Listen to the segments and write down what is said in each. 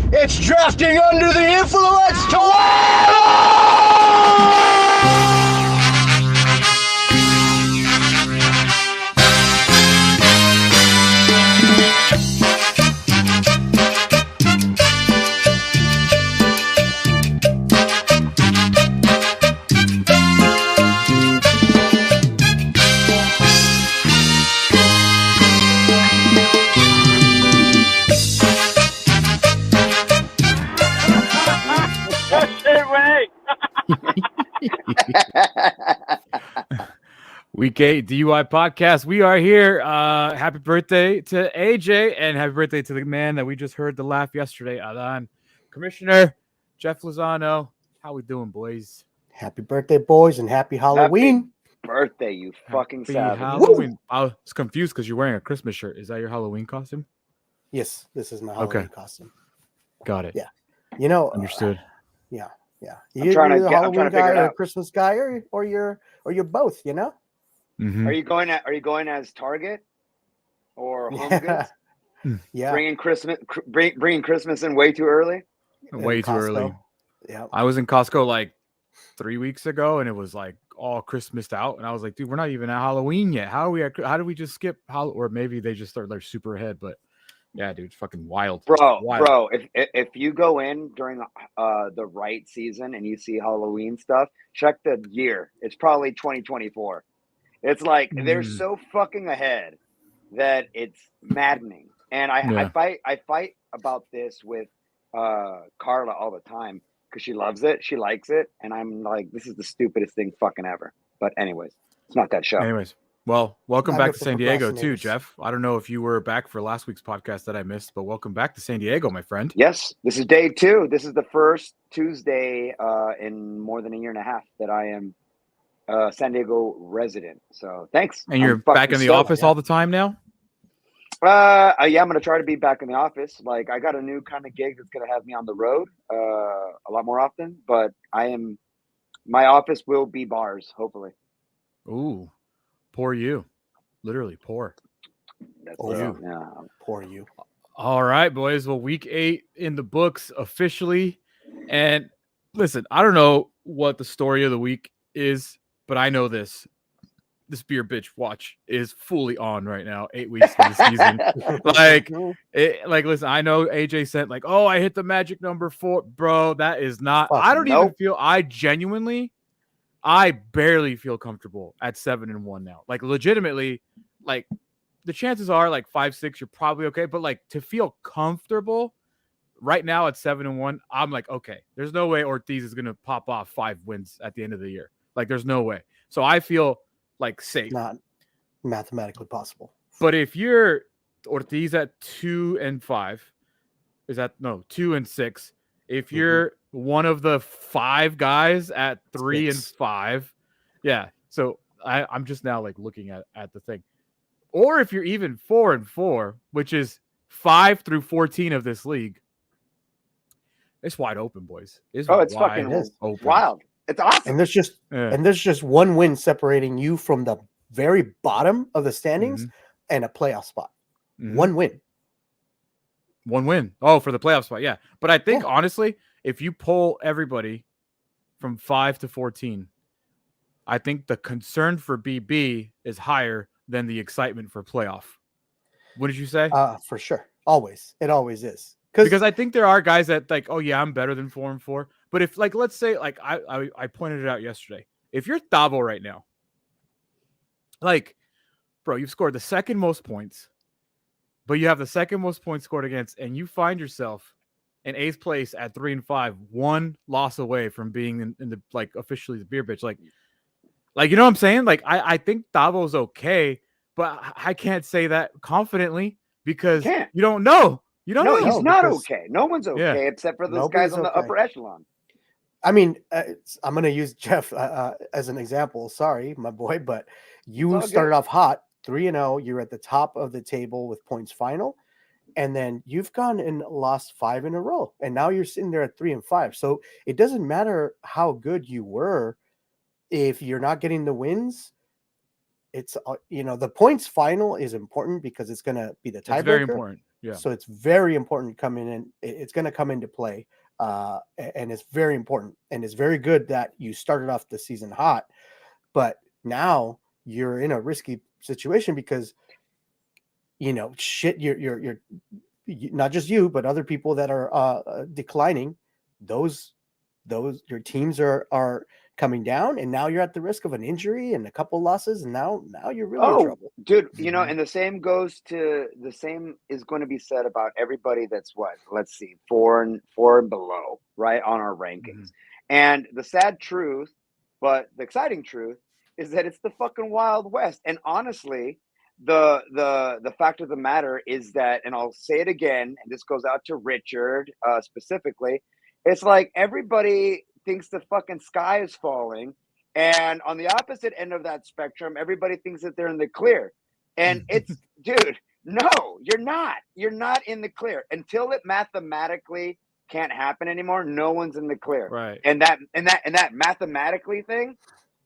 It's drafting under the influence Week 8 DUI podcast. We are here. Happy birthday to AJ and happy birthday to the man that we just heard the laugh yesterday, Alan. Commissioner Jeff Lozano. How we doing, boys? Happy birthday, boys, and happy Halloween. Happy birthday, you fucking savage. Halloween. I was confused because you're wearing a Christmas shirt. Is that your Halloween costume? Yes, this is my Halloween costume. Got it. Yeah. You know, understood. Yeah. I'm trying to Halloween figure guy it or out. a Christmas guy or you're both, you know? Mm-hmm. Are you going as Target or Home Goods? Yeah. Bringing Christmas in way too early? Way too Costco. early. Yeah. I was in Costco like 3 weeks ago and it was like all Christmased out. And I was like, dude, we're not even at Halloween yet. How did we just skip or maybe they just start like super ahead, but yeah, dude, it's fucking wild. Bro, if you go in during the right season and you see Halloween stuff, check the year. It's probably 2024. It's like they're so fucking ahead that it's maddening. And I fight about this with Carla all the time because she loves it, she likes it, and I'm like, this is the stupidest thing fucking ever. But anyways, it's not that show. Anyways, well, welcome Not back good to for San Diego too, procrastinators. Jeff. I don't know if you were back for last week's podcast that I missed, but welcome back to San Diego, my friend. Yes, this is day 2. This is the first Tuesday in more than a year and a half that I am San Diego resident. So thanks. And you're back in the office all the time now? Yeah, I'm gonna try to be back in the office. Like I got a new kind of gig that's gonna have me on the road a lot more often, but my office will be bars, hopefully. Ooh, poor you. Literally poor. That's you. Yeah. Poor you. All right, boys. Well, week 8 in the books officially. And listen, I don't know what the story of the week is, but I know this. This beer bitch watch is fully on right now. 8 weeks to the season. Listen, I know AJ sent like, oh, I hit the magic number 4. Bro, that is not. I don't even feel. I barely feel comfortable at 7-1 now. Like legitimately, like the chances are like 5-6, you're probably okay. But like to feel comfortable right now at 7-1, I'm like, okay, there's no way Ortiz is gonna pop off 5 wins at the end of the year. Like there's no way. So I feel like safe. Not mathematically possible. But if you're Ortiz at 2-5, is that no 2-6? If you're one of the 5 guys at 3-5, yeah. So I'm just now like looking at the thing. Or if you're even 4-4, which is 5 through 14 of this league, it's wide open, boys. It's fucking open. Wild. It's awesome. And there's just one win separating you from the very bottom of the standings and a playoff spot. One win. Oh, for the playoff spot, yeah. But I think honestly, if you poll everybody from 5 to 14, I think the concern for BB is higher than the excitement for playoff. What did you say? For sure. Always. It always is. Because I think there are guys that like, oh yeah, I'm better than 4-4. But if like, let's say like I pointed it out yesterday. If you're Thabo right now, like, bro, you've scored the second most points, but you have the second most points scored against, and you find yourself in 8th place at 3-5, 1 loss away from being in the like officially the beer bitch. Like you know what I'm saying? Like I think Thavo's okay, but I can't say that confidently because you don't know. You don't know. He's not okay. No one's okay except for those guys on the upper echelon. I mean, I'm going to use Jeff as an example. Sorry, my boy, but you started off hot, 3-0. You're at the top of the table with points final, and then you've gone and lost 5 in a row, and now you're sitting there at 3-5. So it doesn't matter how good you were if you're not getting the wins. It's the points final is important because it's going to be the tiebreaker. It's very important. Yeah. So it's very important to come in. It's going to come into play. And it's very important. And it's very good that you started off the season hot. But now you're in a risky situation because, you're not just you, but other people that are declining. Those your teams are coming down, and now you're at the risk of an injury and a couple losses, and now you're really in trouble. Dude, and the same is going to be said about everybody that's let's see, four and below, right, on our rankings. And the sad truth, but the exciting truth, is that it's the fucking Wild West. And honestly, the fact of the matter is that, and I'll say it again, and this goes out to Richard specifically, it's like everybody thinks the fucking sky is falling, and on the opposite end of that spectrum, everybody thinks that they're in the clear. And it's, dude, no, you're not. You're not in the clear until it mathematically can't happen anymore. No one's in the clear, right? And that mathematically thing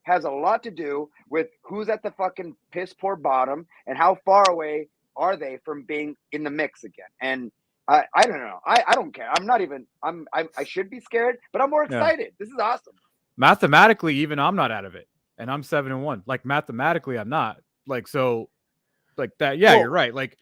has a lot to do with who's at the fucking piss poor bottom and how far away are they from being in the mix again. And I don't know. I don't care. I'm not even. I should be scared, but I'm more excited. Yeah. This is awesome. Mathematically, even I'm not out of it, and I'm 7-1. Like mathematically, I'm not. Like so, like that. Yeah, you're right. Like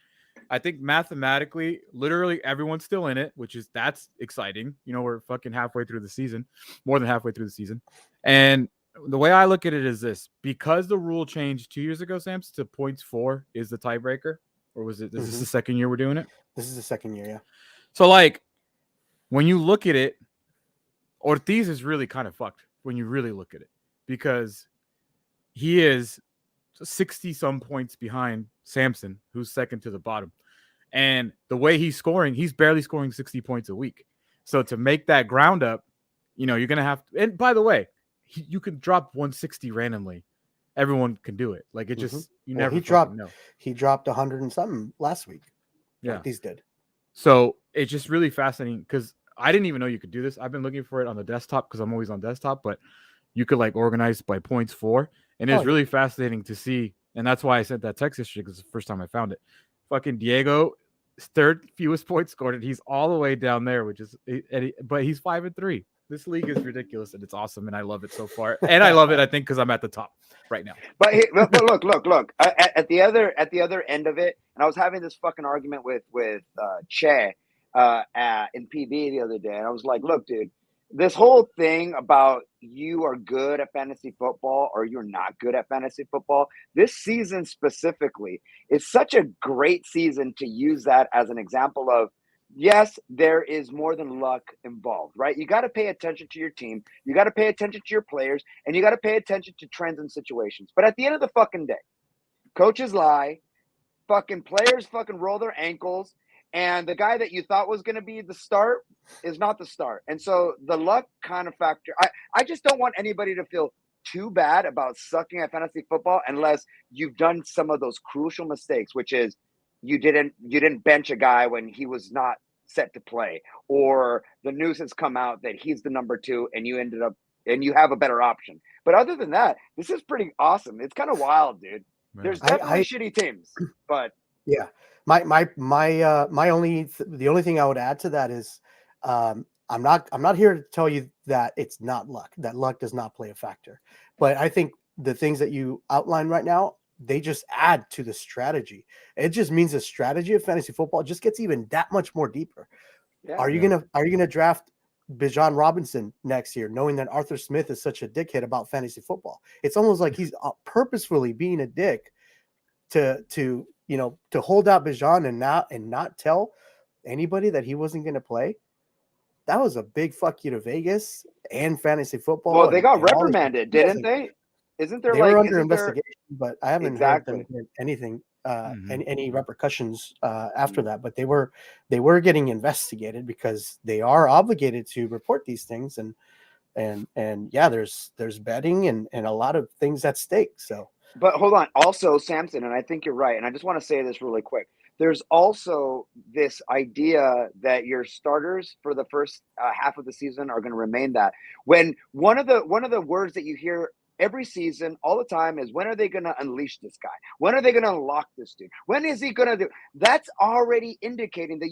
I think mathematically, literally everyone's still in it, that's exciting. We're fucking halfway through the season, more than halfway through the season, and the way I look at it is this: because the rule changed 2 years ago, Sam's, to points 4 is the tiebreaker, or was it? Is this the second year we're doing it? This is the second year, yeah. So, like, when you look at it, Ortiz is really kind of fucked when you really look at it, because he is 60-some points behind Samson, who's second to the bottom. And the way he's scoring, he's barely scoring 60 points a week. So to make that ground up, you're going to have to – and by the way, you can drop 160 randomly. Everyone can do it. Like, it just – you never know. He dropped 100 and something last week. Yeah. Ortiz did. So it's just really fascinating because I didn't even know you could do this. I've been looking for it on the desktop because I'm always on desktop, but you could like organize by points 4. And it's really fascinating to see. And that's why I sent that text yesterday, because it's the first time I found it. Fucking Diego, third fewest points scored, and he's all the way down there, but he's 5-3. This league is ridiculous, and it's awesome, and I love it so far. And I love it, I think, because I'm at the top right now. But look. At the other end of it, and I was having this fucking argument with Che in PB the other day, and I was like, look, dude, this whole thing about you are good at fantasy football or you're not good at fantasy football, this season specifically is such a great season to use that as an example of, yes, there is more than luck involved, right? You got to pay attention to your team. You got to pay attention to your players, and you got to pay attention to trends and situations. But at the end of the fucking day, coaches lie, fucking players fucking roll their ankles, and the guy that you thought was going to be the start is not the start. And so the luck kind of factor, I just don't want anybody to feel too bad about sucking at fantasy football unless you've done some of those crucial mistakes, which is you didn't bench a guy when he was not set to play, or the news has come out that he's the number 2 and you have a better option. But other than that, this is pretty awesome. It's kind of wild, dude. Man. There's definitely shitty teams, but yeah. The only thing I would add to that is I'm not here to tell you that it's not luck, that luck does not play a factor. But I think the things that you outlined right now, they just add to the strategy. It just means the strategy of fantasy football just gets even that much more deeper. Yeah, are you gonna draft Bijan Robinson next year, knowing that Arthur Smith is such a dickhead about fantasy football? It's almost like he's purposefully being a dick to hold out Bijan and not tell anybody that he wasn't going to play. That was a big fuck you to Vegas and fantasy football. Well, they got reprimanded, didn't they? Isn't there? They were under investigation, but I haven't heard them anything, any repercussions after that. But they were getting investigated because they are obligated to report these things, and yeah, there's betting and a lot of things at stake. So. But hold on. Also, Samson, and I think you're right, and I just want to say this really quick. There's also this idea that your starters for the first half of the season are going to remain that. When one of the words that you hear every season, all the time, is when are they going to unleash this guy? When are they going to unlock this dude? When is he going to do? That's already indicating that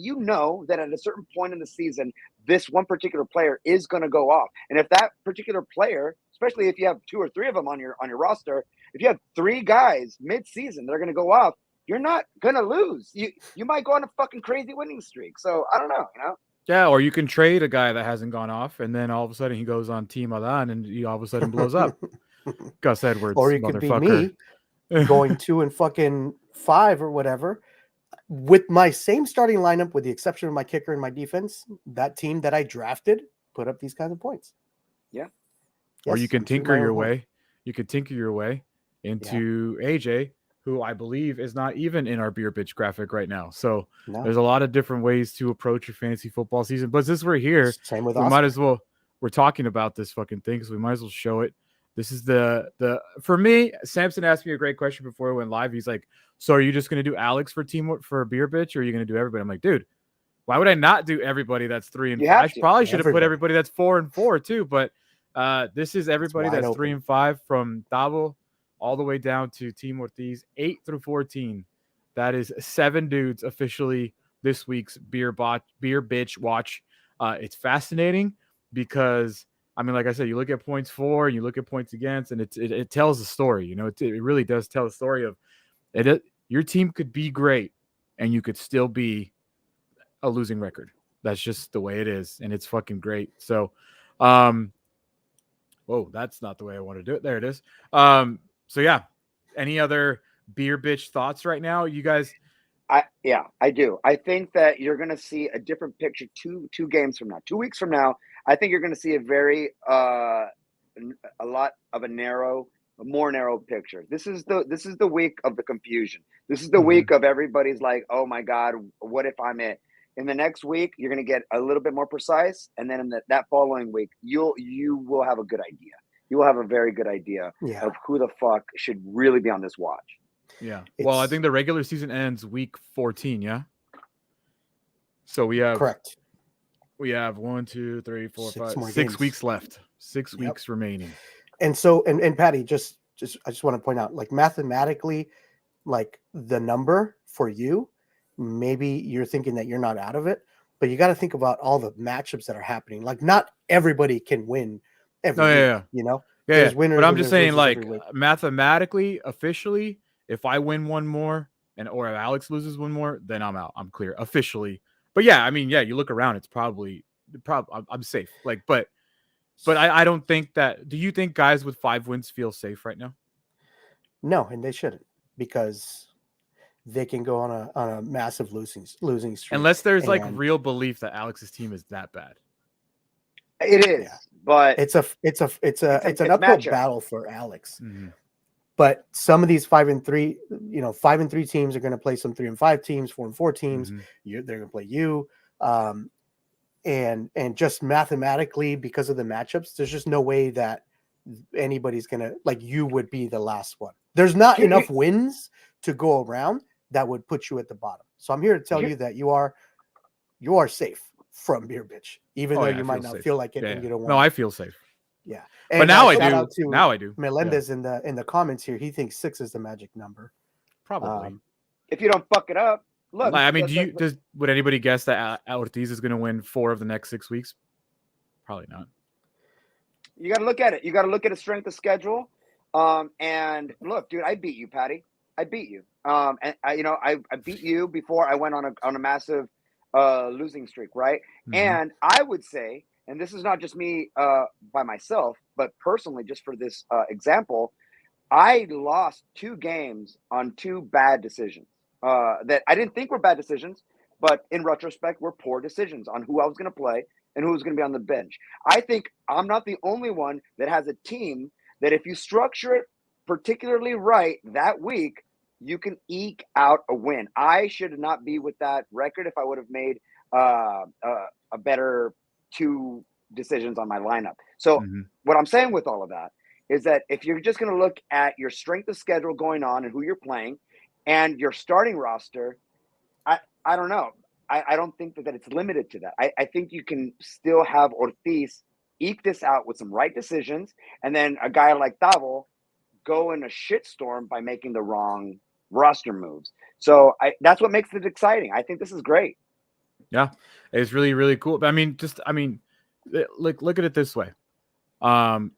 that at a certain point in the season, this one particular player is going to go off. And if that particular player, especially if you have 2 or 3 of them on your roster, if you have 3 guys mid-season that are going to go off, you're not going to lose. You might go on a fucking crazy winning streak. So I don't know, Yeah, or you can trade a guy that hasn't gone off, and then all of a sudden he goes on Team Alan, and he all of a sudden blows up. Gus Edwards, or it could be me going 2 and fucking 5 or whatever with my same starting lineup, with the exception of my kicker and my defense. That team that I drafted put up these kinds of points. Yeah. Or you can tinker your way. You could tinker your way into AJ, who I believe is not even in our beer bitch graphic right now. So there's a lot of different ways to approach your fantasy football season. But since we're here, same with might as well. We're talking about this fucking thing, so we might as well show it. This is the for me. Samson asked me a great question before we went live. He's like, "So are you just going to do Alex for beer bitch, or are you going to do everybody?" I'm like, dude, why would I not do everybody that's 3 and 5? I probably should have put everybody that's 4 and 4 too. But this is everybody that's 3 and 5 from Davo all the way down to Team Ortiz, 8 through 14. That is 7 dudes officially this week's beer bitch watch. It's fascinating because, I mean, like I said, you look at points for and you look at points against, and it tells a story. It really does tell a story of it. Your team could be great, and you could still be a losing record. That's just the way it is, and it's fucking great. So, whoa, that's not the way I want to do it. There it is. So yeah, any other beer bitch thoughts right now, you guys? I do. I think that you're going to see a different picture two games from now. 2 weeks from now, I think you're going to see a lot of a more narrow picture. This is the week of the confusion. This is the week of everybody's like, oh my God, what if I'm it? In the next week, you're going to get a little bit more precise, and then in that following week, you will have a good idea. You will have a very good idea of who the fuck should really be on this watch. Yeah. Well, I think the regular season ends week 14. Yeah. So we have correct. We have 1, 2, 3, 4, 5, 6 weeks left. 6 weeks remaining. And so, and Patty, I just want to point out, like, mathematically, like, the number for you, maybe you're thinking that you're not out of it, but you got to think about all the matchups that are happening. Like, not everybody can win every week, There's winners, but I'm just saying, like, mathematically, officially, if I win one more or if Alex loses one more, then I'm out. I'm clear officially. But yeah, I mean, you look around, it's probably I'm safe. Like, but I don't think that. Do you think guys with 5 wins feel safe right now? No, and they shouldn't, because they can go on a massive losing streak. Unless there's like real belief that Alex's team is that bad. It is, but it's an uphill battle for Alex. Mm-hmm. But some of these 5 and 3, 5 and 3 teams are going to play some 3 and 5 teams, 4 and 4 teams. Mm-hmm. They're going to play you, and just mathematically, because of the matchups, there's just no way that anybody's going to, like, you would be the last one. There's not enough wins to go around that would put you at the bottom. So I'm here to tell you that you are safe from Beer Bitch, even though you might not feel like it, and you don't want. No, I feel safe. Yeah, and but now I do. Now I do. Melendez in the comments here, he thinks 6 is the magic number. Probably. If you don't fuck it up, look. I mean, would anybody guess that Ortiz is going to win 4 of the next 6 weeks? Probably not. You got to look at it. You got to look at a strength of schedule. And look, dude, I beat you, Patty. I beat you. And I beat you before I went on a massive losing streak, right? Mm-hmm. And I would say, and this is not just me by myself, but personally, just for this example, I lost 2 games on 2 bad decisions that I didn't think were bad decisions, but in retrospect, were poor decisions on who I was going to play and who was going to be on the bench. I think I'm not the only one that has a team that if you structure it particularly right that week, you can eke out a win. I should not be with that record if I would have made a better 2 decisions on my lineup. So what I'm saying with all of that is that if you're just going to look at your strength of schedule going on and who you're playing and your starting roster, I don't know. I don't think that it's limited to that. I think you can still have Ortiz eke this out with some right decisions, and then a guy like Davo go in a shitstorm by making the wrong roster moves. So that's what makes it exciting. I think this is great. Yeah, it's really, really cool. But look at it this way. And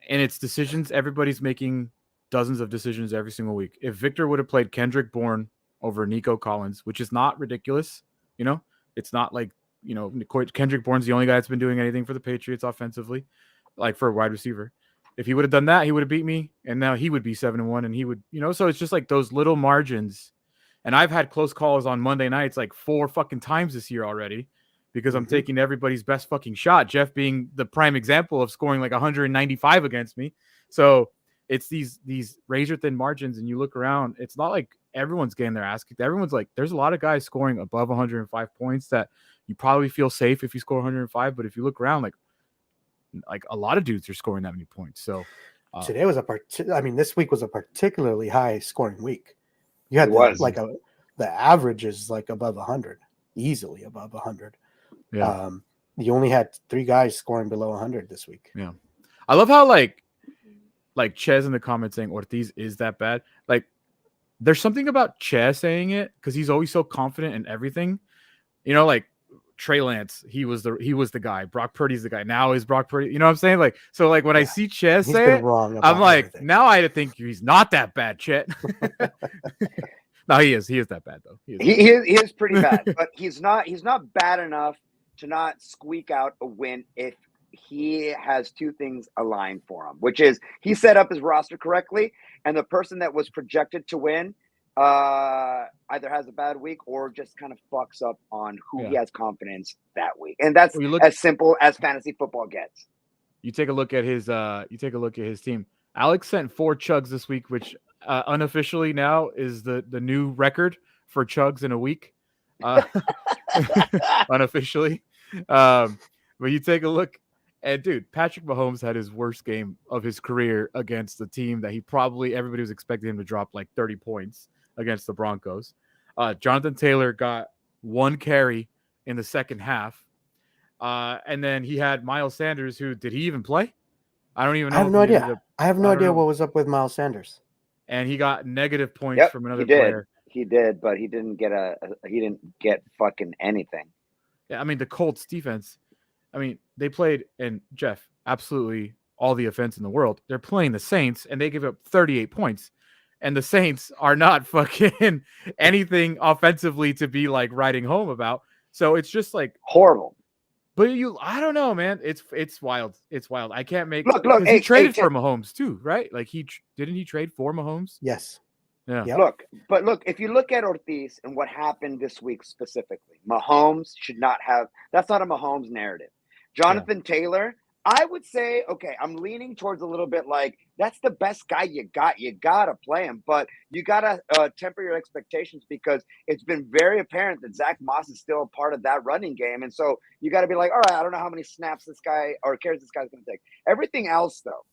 it's decisions. Everybody's making dozens of decisions every single week. If Victor would have played Kendrick Bourne over Nico Collins, which is not ridiculous, it's not like, Kendrick Bourne's the only guy that's been doing anything for the Patriots offensively, like for a wide receiver. If he would have done that, he would have beat me, and now he would be 7-1, and he would, so it's just like those little margins. And I've had close calls on Monday nights like 4 fucking times this year already, because I'm taking everybody's best fucking shot. Jeff being the prime example of scoring like 195 against me. So it's these razor thin margins, and you look around, it's not like everyone's getting their ass kicked. Everyone's like, there's a lot of guys scoring above 105 points that you probably feel safe if you score 105. But if you look around, like a lot of dudes are scoring that many points. So today was this week was a particularly high scoring week. You had the average is like above 100, easily above 100. Yeah. You only had 3 guys scoring below 100 this week. Yeah. I love how like Ches in the comments saying Ortiz is that bad. Like, there's something about Ches saying it because he's always so confident in everything. Like Trey Lance, he was the guy. Brock Purdy's the guy. Now is Brock Purdy. You know what I'm saying? Like, so like when I see Ches say it, I'm like, everything. Now I think he's not that bad, Chet. No, he is. He is that bad though. He is pretty bad, but he's not bad enough to not squeak out a win if he has 2 things aligned for him, which is he set up his roster correctly, and the person that was projected to win either has a bad week or just kind of fucks up on who he has confidence that week. And that's as simple as fantasy football gets. You take a look at his team. Alex sent 4 chugs this week, which unofficially now is the new record for chugs in a week. Unofficially. But you take a look, and dude, Patrick Mahomes had his worst game of his career against the team that everybody was expecting him to drop like 30 points against the Broncos. Jonathan Taylor got 1 carry in the second half. And then he had Miles Sanders, who did he even play? I don't even know. I have no idea. I have no idea what was up with Miles Sanders. And he got negative points from another player. He did, but he didn't get fucking anything. Yeah, I mean, the Colts defense, they played, and Jeff, absolutely all the offense in the world. They're playing the Saints, and they give up 38 points. And the Saints are not fucking anything offensively to be like writing home about. So it's just like horrible. But I don't know, man. It's wild. It's wild. I can't make. Look. He traded for Mahomes too, right? Like didn't he trade for Mahomes? Yes. Yeah. Yep. Look. If you look at Ortiz and what happened this week specifically, Mahomes should not have. That's not a Mahomes narrative. Jonathan Taylor, I would say, okay, I'm leaning towards a little bit like that's the best guy you got. You gotta play him, but you gotta temper your expectations because it's been very apparent that Zach Moss is still a part of that running game, and so you got to be like, all right, I don't know how many snaps this guy or carries this guy's gonna take. Everything else, though,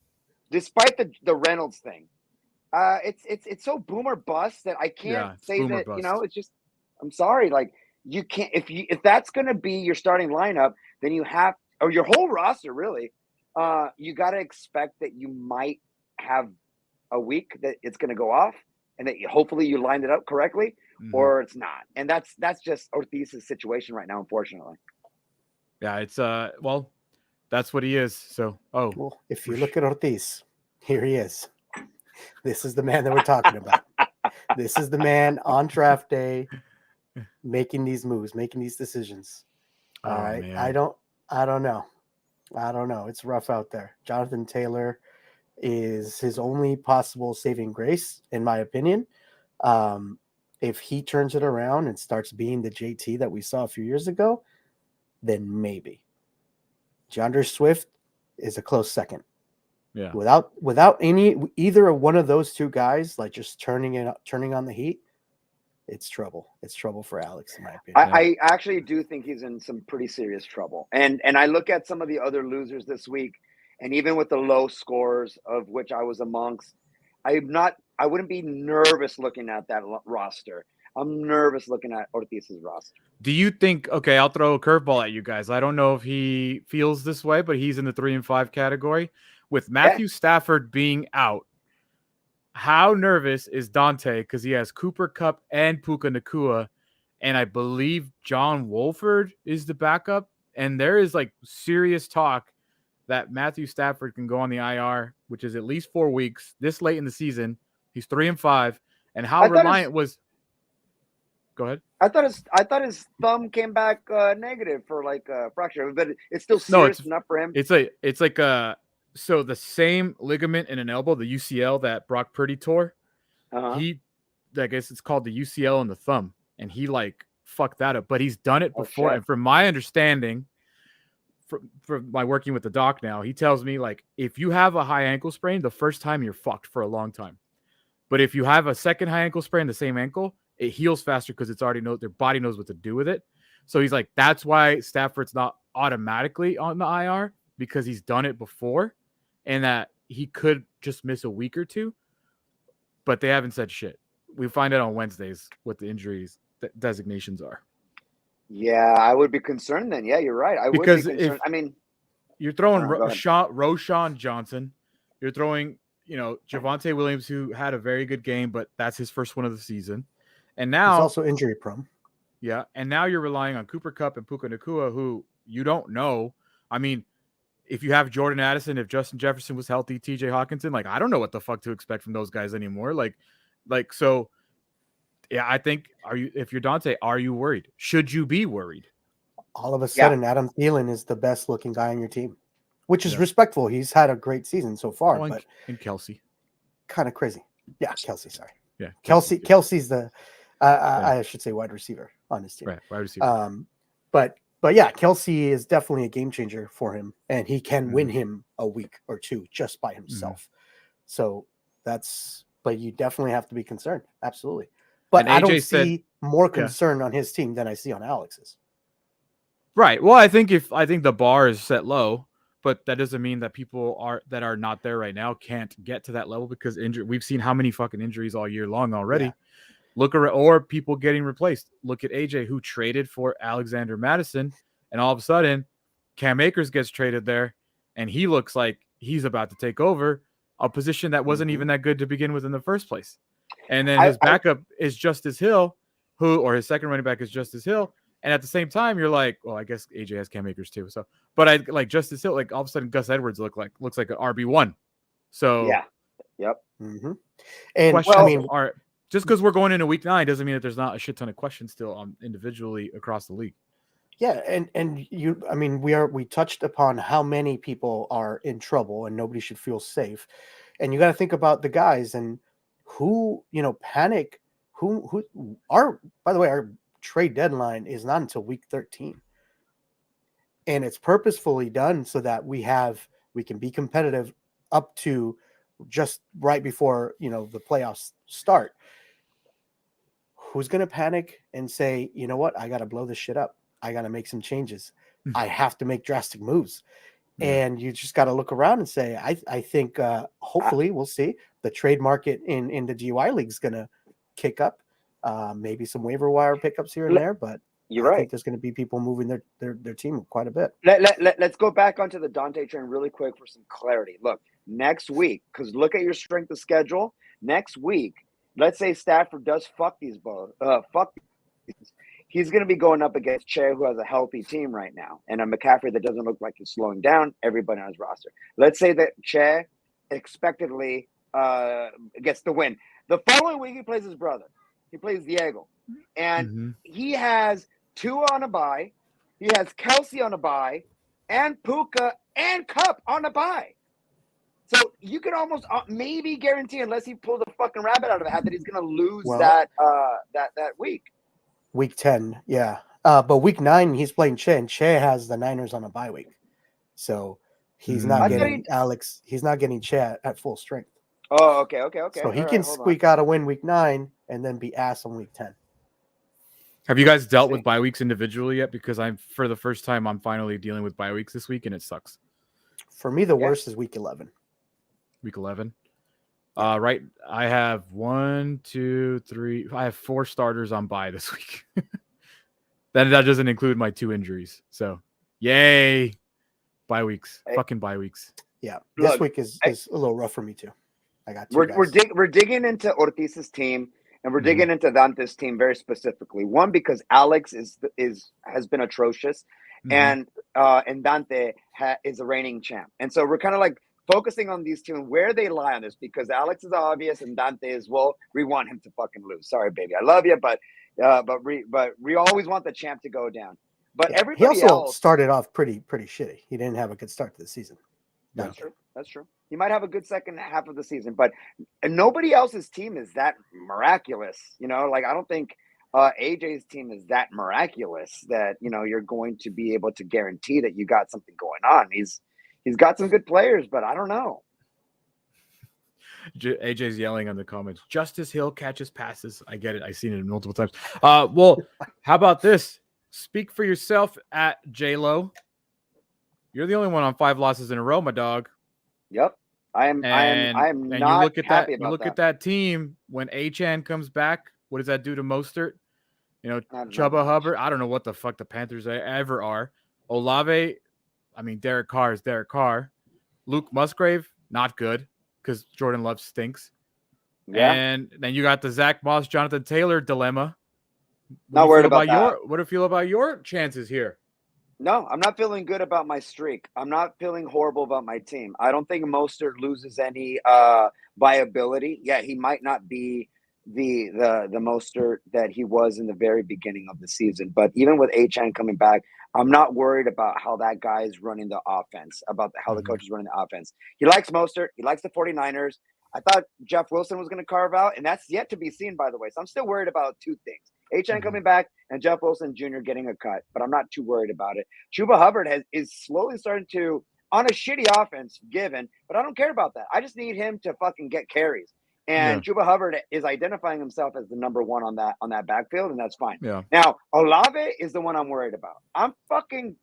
despite the Reynolds thing, it's so boomer bust that I can't say that bust. It's just I'm sorry, like you can't if that's gonna be your starting lineup, then you have. Or your whole roster, really, you got to expect that you might have a week that it's going to go off and that hopefully you lined it up correctly or it's not. And that's just Ortiz's situation right now, unfortunately. Yeah, it's that's what he is. So, well, if you look at Ortiz, here he is. This is the man that we're talking about. This is the man on draft day making these moves, making these decisions. All right. Man. I don't know. It's rough out there. Jonathan Taylor is his only possible saving grace, in my opinion. If he turns it around and starts being the JT that we saw a few years ago, then maybe. DeAndre Swift is a close second. Yeah. Without either one of those 2 guys, like just turning on the heat, it's trouble. It's trouble for Alex, in my opinion. I actually do think he's in some pretty serious trouble. And I look at some of the other losers this week, and even with the low scores of which I was amongst, I wouldn't be nervous looking at that roster. I'm nervous looking at Ortiz's roster. Do you think? Okay, I'll throw a curveball at you guys. I don't know if he feels this way, but he's in the 3 and 5 category. With Matthew Stafford being out, how nervous is Dante? Because he has Cooper Kupp and Puka Nacua, and I believe John Wolford is the backup. And there is like serious talk that Matthew Stafford can go on the IR, which is at least 4 weeks this late in the season. He's 3 and 5, and how reliant was. Go ahead. I thought his thumb came back negative for like a fracture, but it's still serious enough for him. It's like so the same ligament in an elbow, the UCL that Brock Purdy tore. He, I guess it's called the UCL in the thumb, and he like fucked that up. But he's done it before, and from my understanding, from my working with the doc now, he tells me like if you have a high ankle sprain, the first time you're fucked for a long time. But if you have a second high ankle sprain, the same ankle, it heals faster because it's already their body knows what to do with it. So he's like, that's why Stafford's not automatically on the IR, because he's done it before, and that he could just miss a week or two. But they haven't said shit. We find out on Wednesdays what the injuries designations are. Yeah, I would be concerned then. Yeah, you're right. I would be concerned. I mean, you're throwing Roshan Johnson. You're throwing, Javonte Williams, who had a very good game, but that's his first one of the season. And now he's also injury prone. Yeah, and now you're relying on Cooper Kupp and Puka Nacua, who you don't know. I mean, if you have Jordan Addison, if Justin Jefferson was healthy, TJ Hawkinson, like I don't know what the fuck to expect from those guys anymore. Like so. Yeah, I think if you're Dante, are you worried? Should you be worried? All of a sudden, Adam Thielen is the best looking guy on your team, which is respectful. He's had a great season so far, but Kelsey, kind of crazy. Yeah, Kelsey. Sorry. Yeah, Kelsey's the. I should say wide receiver on his team. Right, wide receiver. But yeah, Kelsey is definitely a game changer for him, and he can win him a week or two just by himself. So but you definitely have to be concerned. Absolutely. But I don't see more concern on his team than I see on Alex's. Right. Well, I think the bar is set low, but that doesn't mean that people that are not there right now can't get to that level, because we've seen how many fucking injuries all year long already. Yeah. Or people getting replaced. Look at AJ, who traded for Alexander Madison, and all of a sudden Cam Akers gets traded there, and he looks like he's about to take over a position that wasn't even that good to begin with in the first place. And then his backup is Justice Hill, his second running back is Justice Hill. And at the same time, you're like, well, I guess AJ has Cam Akers too. So, but I like Justice Hill, like all of a sudden Gus Edwards looks like an RB1. So yeah. Yep. Mm-hmm. And just because we're going into week 9 doesn't mean that there's not a shit ton of questions still individually across the league. Yeah, and we touched upon how many people are in trouble and nobody should feel safe. And you got to think about the guys and who, panic, by the way, our trade deadline is not until week 13. And it's purposefully done so that we can be competitive up to just right before, the playoffs start. Who's going to panic and say, you know what, I got to blow this shit up. I got to make some changes. I have to make drastic moves. And you just got to look around and say, I think hopefully we'll see the trade market in the DUI league is going to kick up. Maybe some waiver wire pickups here and there, but I think there's going to be people moving their team quite a bit. Let's go back onto the Dante train really quick for some clarity. Look, next week, because look at your strength of schedule. Next week, let's say Stafford does fuck these. He's going to be going up against Che, who has a healthy team right now, and a McCaffrey that doesn't look like he's slowing down everybody on his roster. Let's say that Che expectedly gets the win. The following week, he plays his brother. He plays Diego. And he has Tua on a bye. He has Kelsey on a bye, and Puka and Kupp on a bye. So you could almost maybe guarantee, unless he pulls a fucking rabbit out of a hat, that he's going to lose that week. Week 10, yeah. But week 9, he's playing Che, and Che has the Niners on a bye week. So he's not getting Alex. He's not getting Che at full strength. Oh, okay. So he can squeak out a win week 9 and then be ass on week 10. Have you guys dealt with bye weeks individually yet? Because for the first time, I'm finally dealing with bye weeks this week, and it sucks. For me, the worst is week 11. Week 11? Right, I have 1, 2, 3. I have 4 starters on bye this week. Then that doesn't include my 2 injuries. So, yay, bye weeks, fucking bye weeks. Yeah, this week is a little rough for me too. I got 2 guys. We're digging into Ortiz's team, and we're digging into Dante's team very specifically. One, because Alex has been atrocious, and Dante is a reigning champ, and so we're kind of like focusing on these two and where they lie on this, because Alex is obvious and Dante is, well, we want him to fucking lose. Sorry, baby, I love you, but we always want the champ to go down. But everybody he also else started off pretty shitty. He didn't have a good start to the season. That's true. That's true. He might have a good second half of the season, but nobody else's team is that miraculous. Like I don't think AJ's team is that miraculous that you're going to be able to guarantee that you got something going on. He's got some good players, but I don't know. AJ's yelling in the comments. Justice Hill catches passes. I get it. I've seen it multiple times. Well, how about this? Speak for yourself at J-Lo. You're the only one on 5 losses in a row, my dog. Yep. I am not you look at happy that. about You look that. at that team when Achan comes back. What does that do to Mostert? Chuba Hubbard. I don't know what the fuck the Panthers ever are. Olave. I mean, Derek Carr is Derek Carr. Luke Musgrave, not good because Jordan Love stinks. Yeah. And then you got the Zach Moss, Jonathan Taylor dilemma. Not worried about that. What do you feel about your chances here? No, I'm not feeling good about my streak. I'm not feeling horrible about my team. I don't think Mostert loses any viability. Yeah, he might not be the Mostert that he was in the very beginning of the season. But even with Achan coming back, I'm not worried about how that guy is running the offense, about how the coach is running the offense. He likes Mostert. He likes the 49ers. I thought Jeff Wilson was going to carve out, and that's yet to be seen, by the way. So I'm still worried about 2 things. Achan coming back and Jeff Wilson Jr. getting a cut, but I'm not too worried about it. Chuba Hubbard is slowly starting to, on a shitty offense given, but I don't care about that. I just need him to fucking get carries. And Chuba Hubbard is identifying himself as the number 1 on that backfield, and that's fine. Yeah. Now, Olave is the one I'm worried about. I'm fucking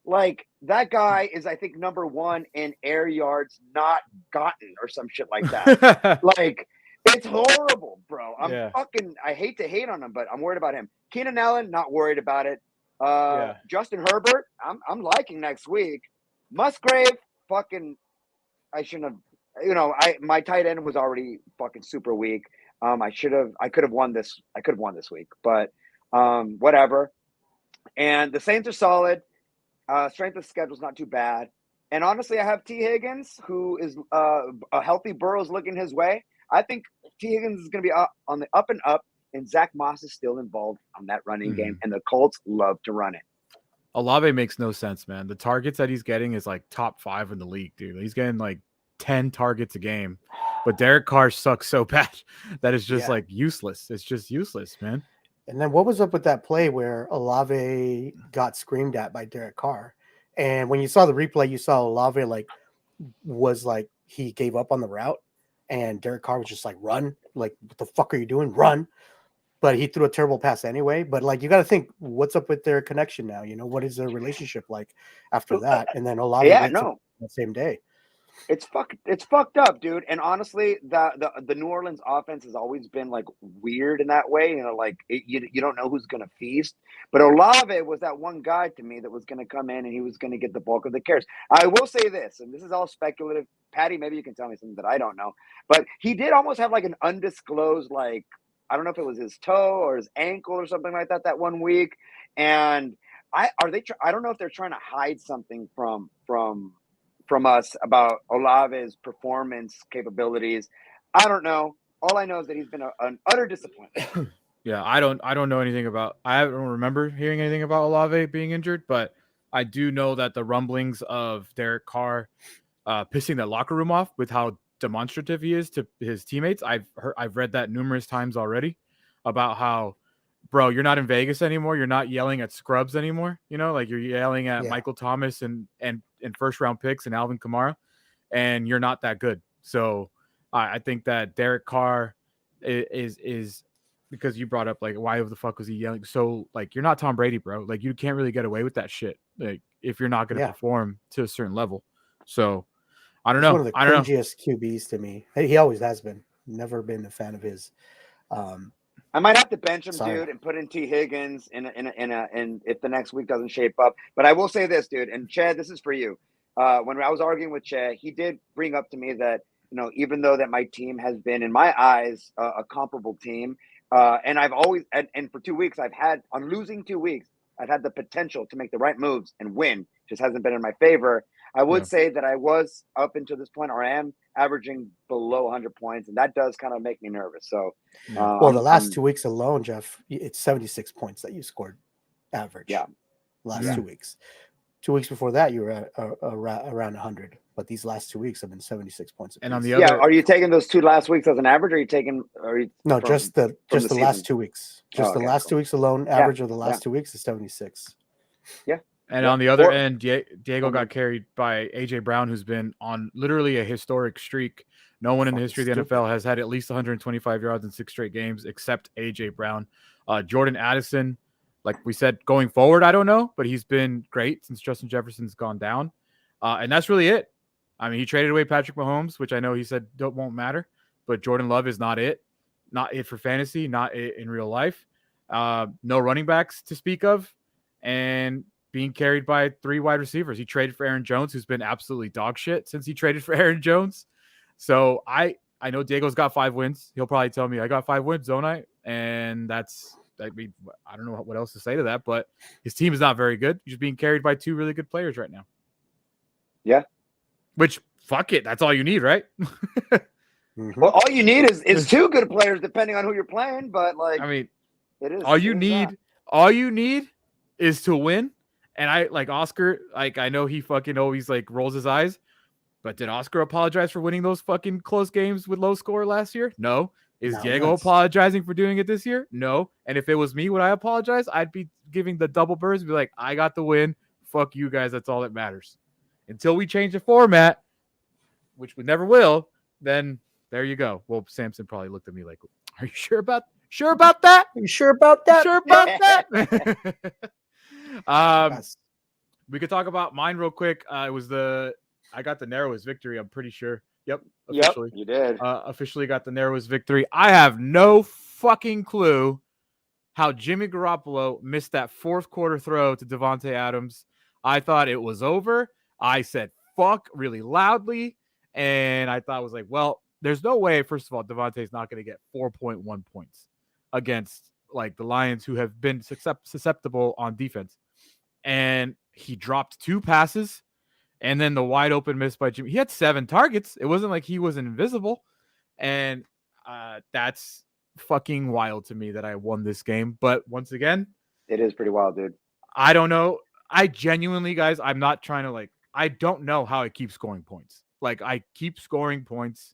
like, that guy is, I think, number 1 in air yards not gotten or some shit like that. Like, it's horrible, bro. I hate to hate on him, but I'm worried about him. Keenan Allen, not worried about it. Justin Herbert, I'm liking next week. Musgrave, fucking, I shouldn't have, my tight end was already fucking super weak. I could have won this week, but whatever. And the Saints are solid. Strength of schedule is not too bad. And honestly, I have T. Higgins, who is a healthy Burrow's looking his way. I think T. Higgins is going to be on the up and up, and Zach Moss is still involved on that running game, and the Colts love to run it. Olave makes no sense, man. The targets that he's getting is like top 5 in the league, dude. He's getting like 10 targets a game, but Derek Carr sucks so bad that it's just like useless. It's just useless, man. And then what was up with that play where Olave got screamed at by Derek Carr? And when you saw the replay, you saw Olave was he gave up on the route. And Derek Carr was just like, run. Like, what the fuck are you doing? Run. But he threw a terrible pass anyway. But, you got to think, what's up with their connection now? What is their relationship like after that? And then Olave went the same day. It's fucked up, dude. And honestly, the New Orleans offense has always been like weird in that way. You don't know who's going to feast. But Olave was that one guy to me that was going to come in and he was going to get the bulk of the carries. I will say this, and this is all speculative. Patty, maybe you can tell me something that I don't know. But he did almost have like an undisclosed, I don't know if it was his toe or his ankle or something like that one week. And I don't know if they're trying to hide something from us about Olave's performance capabilities. I don't know. All I know is that he's been an utter disappointment. Yeah, I don't know anything about. I don't remember hearing anything about Olave being injured, but I do know that the rumblings of Derek Carr pissing that locker room off with how demonstrative he is to his teammates. I've read that numerous times already about how, bro, you're not in Vegas anymore. You're not yelling at scrubs anymore. You're yelling at Michael Thomas and first round picks and Alvin Kamara, and you're not that good. So I think that Derek Carr is because you brought up why the fuck was he yelling? So you're not Tom Brady, bro. You can't really get away with that shit. If you're not going to perform to a certain level. So I don't He's know. one of the I don't know. cringiest QBs to me. He always has been. Never been a fan of his. I might have to bench him, Sorry. dude, and put in T. Higgins and if the next week doesn't shape up. But I will say this, dude, and Chad, this is for you. When I was arguing with Chad, he did bring up to me that, even though that my team has been, in my eyes, a comparable team, and I've always, and for 2 weeks, on losing 2 weeks, I've had the potential to make the right moves and win. Just hasn't been in my favor. I would say that I was up until this point, or I am averaging below 100 points, and that does kind of make me nervous. So, well, the last 2 weeks alone, Jeff, it's 76 points that you scored average. Yeah. Last 2 weeks. 2 weeks before that, you were at around 100. But these last 2 weeks have been 76 points. And on the other, are you taking those 2 last weeks as an average? Or are you taking? No, just the last 2 weeks. Just the last 2 weeks alone. Average of the last 2 weeks is 76. Yeah. And on the other end, Diego got carried by AJ Brown, who's been on literally a historic streak. No one in the history of the NFL has had at least 125 yards in 6 straight games, except AJ Brown. Jordan Addison, like we said, going forward, I don't know, but he's been great since Justin Jefferson's gone down. And that's really it. I mean, he traded away Patrick Mahomes, which I know he said won't matter, but Jordan Love is not it for fantasy, not it in real life. No running backs to speak of, and being carried by 3 wide receivers. He traded for Aaron Jones, who's been absolutely dog shit since he traded for Aaron Jones. So I know Diego's got 5 wins. He'll probably tell me I got 5 wins, don't I? And I don't know what else to say to that, but his team is not very good. He's being carried by 2 really good players right now. Yeah. Which, fuck it. That's all you need, right? Well, all you need is 2 good players, depending on who you're playing. But it is all you need is to win. And I like Oscar. Like, I know he fucking always like rolls his eyes, but did Oscar apologize for winning those fucking close games with low score last year? No. Is Diego apologizing for doing it this year? No. And if it was me, would I apologize? I'd be giving the double birds and be like, I got the win. Fuck you guys. That's all that matters. Until we change the format, which we never will, then there you go. Well, Samson probably looked at me like, are you sure about that? Are you sure about that? Sure about that? We could talk about mine real quick. I got the narrowest victory, I'm pretty sure. Yep, officially. Yep, you did. Officially got the narrowest victory. I have no fucking clue how Jimmy Garoppolo missed that 4th quarter throw to Davante Adams. I thought it was over. I said fuck really loudly, and I thought it was like, well, there's no way, first of all, Davante's not going to get 4.1 points against like the Lions, who have been susceptible on defense. And he dropped 2 passes, and then the wide open miss by Jimmy. He had 7 targets. It wasn't like he was invisible. And that's fucking wild to me that I won this game. But once again, it is pretty wild, dude. I don't know. I genuinely, guys, I'm not trying to I don't know how I keep scoring points. Like, I keep scoring points.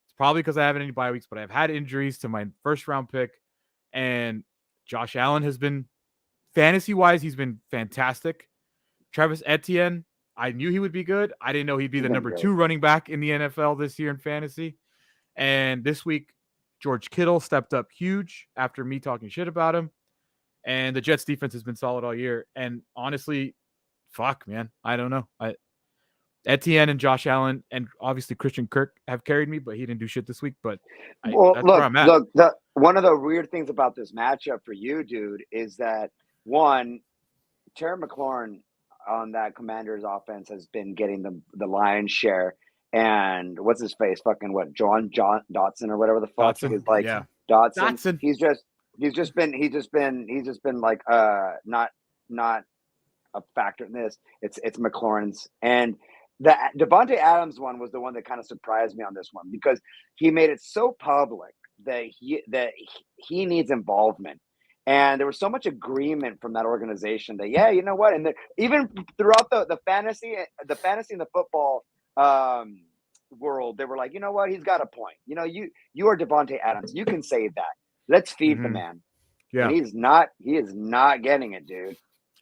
It's probably because I haven't any bye weeks, but I've had injuries to my first round pick. And Josh Allen has been, fantasy-wise, he's been fantastic. Travis Etienne, I knew he would be good. I didn't know he'd be the number 2 running back in the NFL this year in fantasy. And this week, George Kittle stepped up huge after me talking shit about him. And the Jets defense has been solid all year. And honestly, fuck, man. I don't know. Etienne and Josh Allen and obviously Christian Kirk have carried me, but he didn't do shit this week. But that's where I'm at. Look, one of the weird things about this matchup for you, dude, is that, one, Terry McLaurin on that Commanders offense has been getting the lion's share. And what's his face? Fucking what? John Dotson or whatever the fuck is like. Yeah. Dotson. He's just been like not a factor in this. It's McLaurin's, and the Davante Adams one was the one that kind of surprised me on this one, because he made it so public that he needs involvement. And there was so much agreement from that organization that, yeah, you know what? And even throughout the fantasy and the football world, they were like, you know what? He's got a point. You know, you are Davante Adams. You can say that. Let's feed the man. Yeah. And he is not getting it, dude.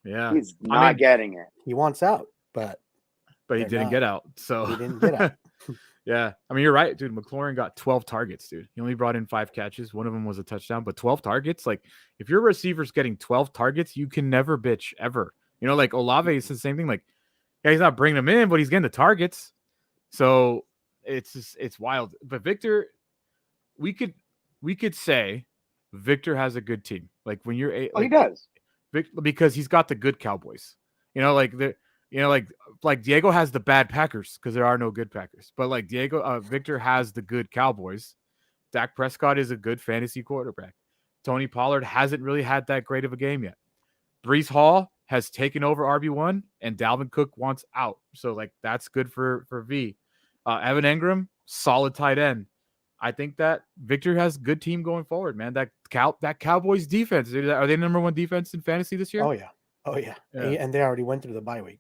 Yeah. He's not getting it. He wants out, but he didn't get out. So he didn't get out. Yeah. I mean, you're right, dude. McLaurin got 12 targets, dude. He only brought in 5 catches. One of them was a touchdown, but 12 targets. Like, if your receiver's getting 12 targets, you can never bitch ever. You know, like Olave is the same thing. Like, yeah, he's not bringing them in, but he's getting the targets. So it's wild. But Victor, we could say Victor has a good team. Like when you're he does. Because he's got the good Cowboys. Like Diego has the bad Packers because there are no good Packers. But like Victor has the good Cowboys. Dak Prescott is a good fantasy quarterback. Tony Pollard hasn't really had that great of a game yet. Breece Hall has taken over RB1, and Dalvin Cook wants out. So like that's good for V. Evan Engram, solid tight end. I think that Victor has a good team going forward, man. That Cowboys defense, are they number one defense in fantasy this year? Oh yeah. And they already went through the bye week.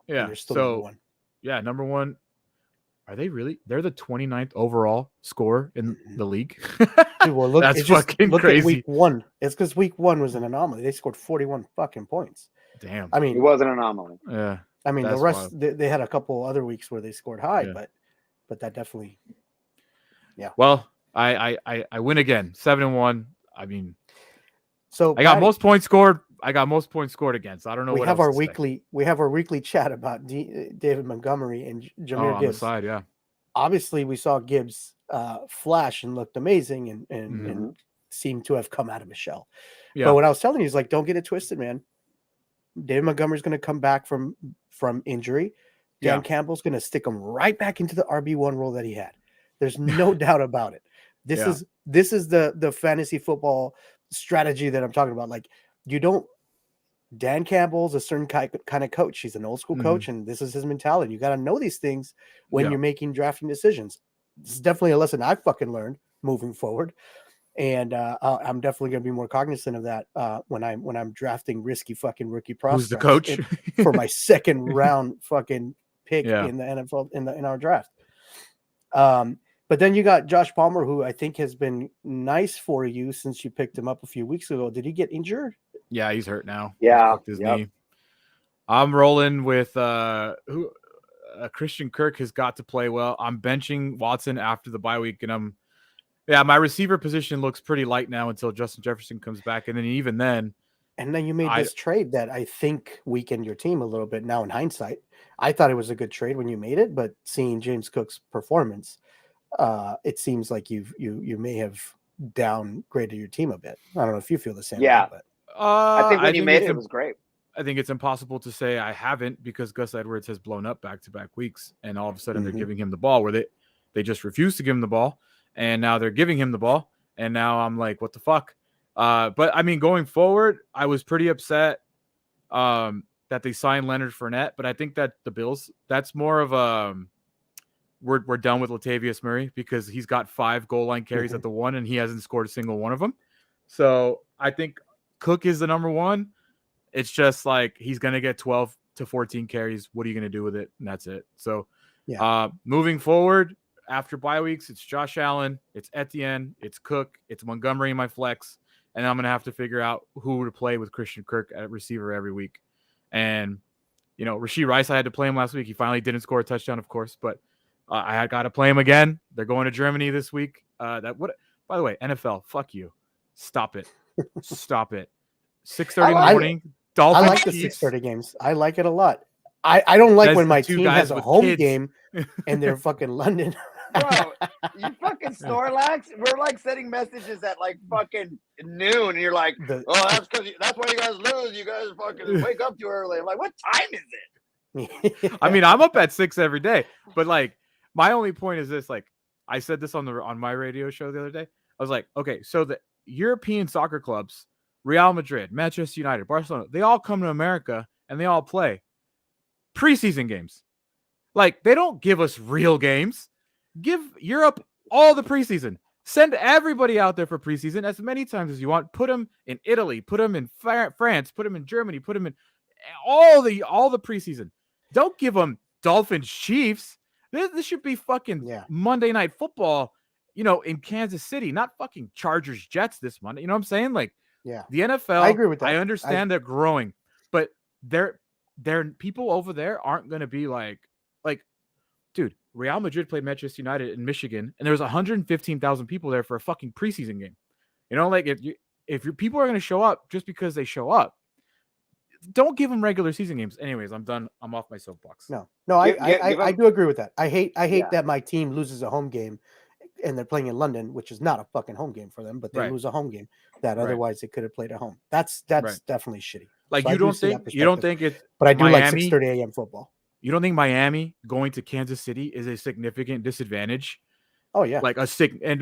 Yeah, they're still number one. Yeah, number one. Are they really? They're the 29th overall score in the league. Dude, well, look, that's fucking crazy. At week 1. It's because week 1 was an anomaly. They scored 41 fucking points. Damn. I mean, it was an anomaly. Yeah. I mean, the rest they had a couple other weeks where they scored high, but that definitely. Yeah. Well, I win again, 7-1. I mean, so I got most points scored. I got most points scored against. I don't know. We have our weekly chat about David Montgomery and Jahmyr Gibbs. On the side, yeah. Obviously, we saw Gibbs flash and looked amazing and seemed to have come out of his shell. Yeah. But what I was telling you is like, don't get it twisted, man. David Montgomery's going to come back from injury. Dan Campbell's going to stick him right back into the RB1 role that he had. There's no doubt about it. This is the fantasy football strategy that I'm talking about. Like, Dan Campbell's a certain kind of coach. He's an old school coach, and this is his mentality. You got to know these things when you're making drafting decisions. This is definitely a lesson I fucking learned moving forward. And I'm definitely going to be more cognizant of that when I'm drafting risky fucking rookie prospects. Who's the coach? For my second round fucking pick in the NFL in our draft. But then you got Josh Palmer, who I think has been nice for you since you picked him up a few weeks ago. Did he get injured? Yeah, he's hurt now. Yeah, his knee. I'm rolling with Christian Kirk has got to play well. I'm benching Watson after the bye week, and my receiver position looks pretty light now until Justin Jefferson comes back, and then even then. And then you made this trade that I think weakened your team a little bit. Now in hindsight, I thought it was a good trade when you made it, but seeing James Cook's performance, it seems like you may have downgraded your team a bit. I don't know if you feel the same. Yeah, way, but I think when you made it, it was great. I think it's impossible to say I haven't because Gus Edwards has blown up back-to-back weeks, and all of a sudden they're giving him the ball where they just refused to give him the ball, and now they're giving him the ball, and now I'm like, what the fuck? But I mean, going forward, I was pretty upset that they signed Leonard Fournette, but I think that the Bills, that's more of we're done with Latavius Murray because he's got 5 goal line carries at the one, and he hasn't scored a single one of them. So I think Cook is the number one. It's just like he's going to get 12 to 14 carries. What are you going to do with it? And that's it. So moving forward, after bye weeks, it's Josh Allen, it's Etienne, it's Cook, it's Montgomery in my flex, and I'm going to have to figure out who to play with Christian Kirk at receiver every week. And, Rashee Rice, I had to play him last week. He finally didn't score a touchdown, of course, but I had got to play him again. They're going to Germany this week. By the way, NFL, fuck you. Stop it. Stop it. 6:30 in the morning. Dolphins. I like the 6:30 games. I like it a lot. I don't like when my team has a home game and they're fucking London. Bro, you fucking Snorlax. We're like sending messages at like fucking noon, and you're like, that's why you guys lose. You guys fucking wake up too early. I'm like, what time is it? I mean, I'm up at 6 every day, but like, my only point is this: like, I said this on my radio show the other day. I was like, okay, so the European soccer clubs, Real Madrid, Manchester United, Barcelona, they all come to America and they all play preseason games. Like, they don't give us real games. Give Europe all the preseason. Send everybody out there for preseason as many times as you want. Put them in Italy, put them in France, put them in Germany, put them in all the preseason. Don't give them Dolphins Chiefs. This should be fucking Monday Night Football, in Kansas City, not fucking Chargers Jets this Monday. You know what I'm saying? Like, the NFL, I agree with that. I understand they're growing, but they're people over there aren't going to be like, dude, Real Madrid played Manchester United in Michigan, and there was 115,000 people there for a fucking preseason game. Like if your people are going to show up just because they show up, don't give him regular season games. Anyways, I'm done. I'm off my soapbox. No, I do agree with that. I hate that my team loses a home game, and they're playing in London, which is not a fucking home game for them, but they lose a home game that otherwise they could have played at home. That's definitely shitty. Like so you don't think it's, but I do Miami, like 6:30 a.m. football. You don't think Miami going to Kansas City is a significant disadvantage? Oh yeah, like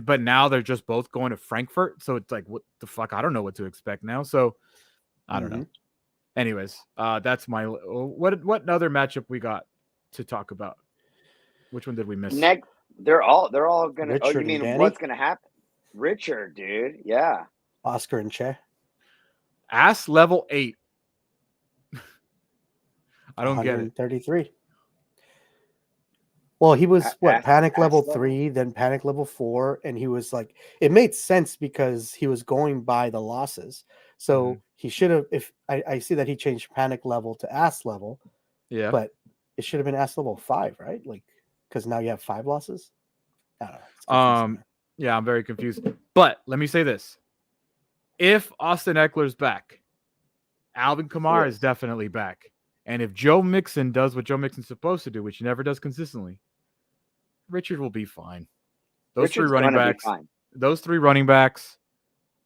but now they're just both going to Frankfurt, so it's like, what the fuck? I don't know what to expect now. So I don't know. Anyways, that's my what other matchup we got to talk about? Which one did we miss? Next, they're all gonna. Richard you mean and what's gonna happen? Richard, dude, yeah. Oscar and Che. Ass level 8. I don't get it. 33. Well, he was panic level 3, then panic level 4, and he was like, it made sense because he was going by the losses. So he should have. If I see that he changed panic level to ass level, yeah, but it should have been ass level 5, right? Like, because now you have 5 losses. I don't know. Yeah, I'm very confused. But let me say this: if Austin Eckler's back, Alvin Kamara is definitely back. And if Joe Mixon does what Joe Mixon's supposed to do, which he never does consistently, Richard will be fine. Those three running backs,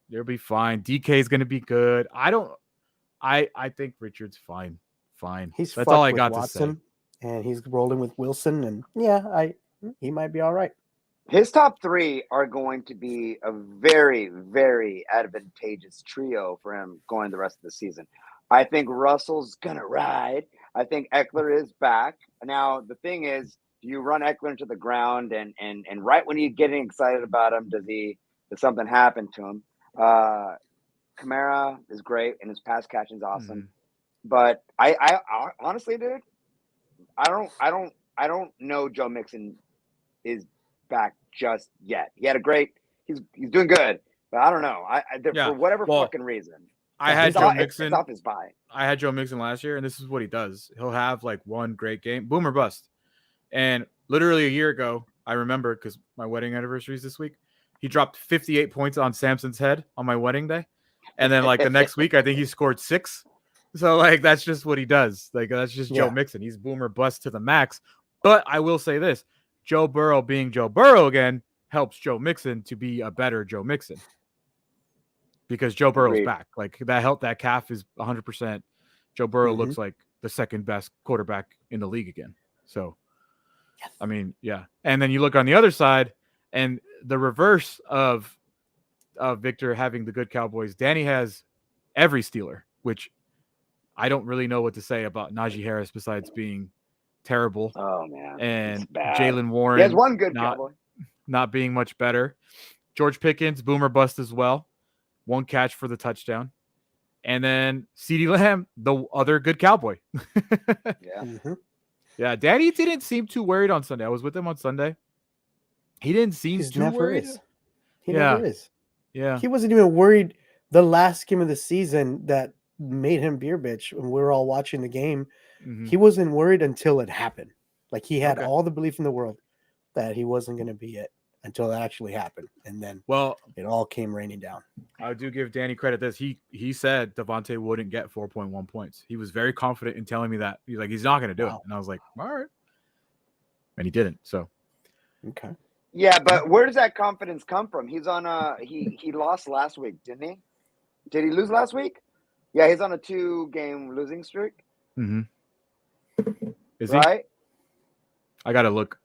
they'll be fine. DK is going to be good. I think Richard's fine. That's all I got Watson, to say. And he's rolling with Wilson, and he might be all right. His top 3 are going to be a very, very advantageous trio for him going the rest of the season. I think Russell's gonna ride. I think Eckler is back. Now the thing is, you run Eckler into the ground, and right when you're getting excited about him, does something happen to him? Kamara is great, and his pass catching is awesome. But I honestly, dude, I don't know Joe Mixon is back just yet. He had a great. He's doing good, but I don't know. For whatever fucking reason. I had Joe Mixon. It's off his bye. I had Joe Mixon last year, and this is what he does. He'll have like one great game, boom or bust. And literally a year ago, I remember because my wedding anniversary is this week. He dropped 58 points on Samson's head on my wedding day, and then like the next week, I think he scored 6. So like that's just what he does. Like that's just Joe Mixon. He's boom or bust to the max. But I will say this: Joe Burrow being Joe Burrow again helps Joe Mixon to be a better Joe Mixon. Because Joe Burrow's back. Like that calf is 100%. Joe Burrow looks like the second best quarterback in the league again. So, I mean, yeah. And then you look on the other side, and the reverse of Victor having the good Cowboys, Danny has every Steeler, which I don't really know what to say about Najee Harris besides being terrible. Oh, man. And Jalen Warren. He has one good Cowboy. Not being much better. George Pickens, boomer bust as well. 1 catch for the touchdown. And then CeeDee Lamb, the other good Cowboy. Yeah, Danny didn't seem too worried on Sunday. I was with him on Sunday. He didn't seem too worried. He never is. Yeah. He wasn't even worried the last game of the season that made him beer bitch when we were all watching the game. He wasn't worried until it happened. Like he had all the belief in the world that he wasn't going to be it until that actually happened. And then it all came raining down. I do give Danny credit this. He said Devontae wouldn't get 4.1 points. He was very confident in telling me that. He's like, he's not going to do it. And I was like, all right. And he didn't. So. Okay. Yeah, but where does that confidence come from? He's on he lost last week, didn't he? Did he lose last week? Yeah, he's on a 2-game losing streak. Is right? He? I got to look.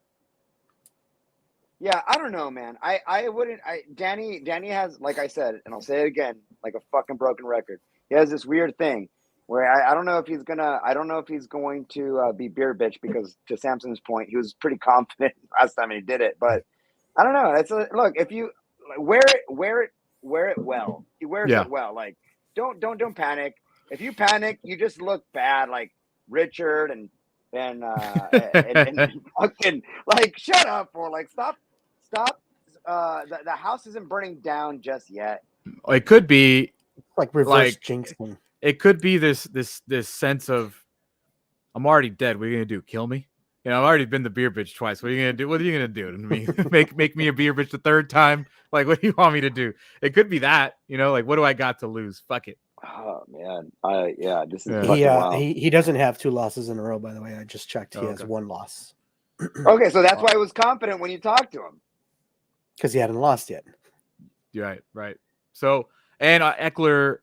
Yeah, I don't know, man. I wouldn't. Danny has, like I said, and I'll say it again, like a fucking broken record. He has this weird thing where I don't know if he's going to be beer bitch because, to Samson's point, he was pretty confident last time he did it. But I don't know. Look, if you wear it well. He wears it well. Like don't panic. If you panic, you just look bad, like Richard and fucking like shut up or like stop. The house isn't burning down just yet. It could be like reverse jinxing. It could be this sense of I'm already dead. What are you gonna do? Kill me? You know, I've already been the beer bitch twice. What are you gonna do? What are you gonna do to me? make me a beer bitch the 3rd time? Like, what do you want me to do? It could be that. You know, like what do I got to lose? Fuck it. Oh man, this is Yeah. fucking wild. He doesn't have 2 losses in a row, by the way. I just checked. He has Okay. 1 loss. Okay, so that's why I was confident when you talked to him. Because he hadn't lost yet. Right. So, and Eckler,